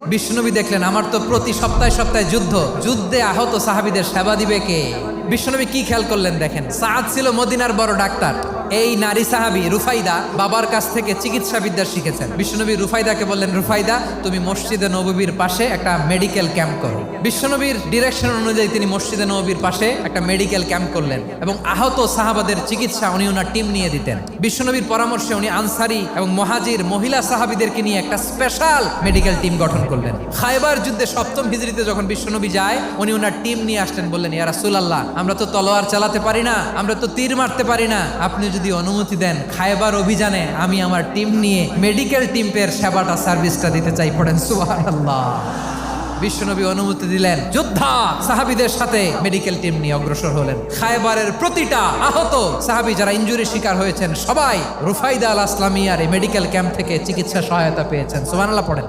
বিশ্বনবী দেখলেন আমার তো প্রতি সপ্তাহে সপ্তাহে যুদ্ধে আহত সাহাবীদের সেবা দিবে কে? বিশ্বনবী কি খেয়াল করলেন দেখেন, সাআদ ছিল মদিনার বড় ডাক্তার। এই নারী সাহাবী রুফাইদা বাবার কাছ থেকে চিকিৎসা বিদ্যা শিখেছেন। বিশ্বনবী রুফাইদাকে বললেন, রুফাইদা তুমি মসজিদে নববীর পাশে একটা মেডিকেল ক্যাম্প করো। বিশ্বনবীর ডিরেকশন অনুযায়ী তিনি মসজিদে নববীর পাশে একটা মেডিকেল ক্যাম্প করলেন এবং আহত সাহাবাদের চিকিৎসা উনি ওনার টিম নিয়ে দিতেন। বিশ্বনবীর পরামর্শে উনি আনসারি এবং মুহাজির মহিলা সাহাবীদেরকে নিয়ে একটা স্পেশাল মেডিকেল টিম গঠন করলেন। খায়বার যুদ্ধে 7ম হিজরিতে যখন বিশ্বনবী যায়, উনি ওনার টিম নিয়ে আসলেন, বললেন, ইয়া রাসূলুল্লাহ, আমরা তো তলোয়ার চালাতে পারি না, আমরা তো তীর মারতে পারি না, আপনি যদি অনুমতি দেন খায়বার অভিযানে আমি আমার টিম নিয়ে মেডিকেল টিমের সেবাটা সার্ভিসটা দিতে চাই। পড়েন সুবহানাল্লাহ। বিশ্বনবী অনুমতি দিলেন, যোদ্ধা সাহাবীদের সাথে মেডিকেল টিম নিয়ে অগ্রসর হলেন। খায়বারের প্রতিটা আহত সাহাবী যারা ইনজুরি শিকার হয়েছেন সবাই রুফাইদা আল আসলামিয়ার এই মেডিকেল ক্যাম্প থেকে চিকিৎসা সহায়তা পেয়েছেন। সুবহানাল্লাহ পড়েন।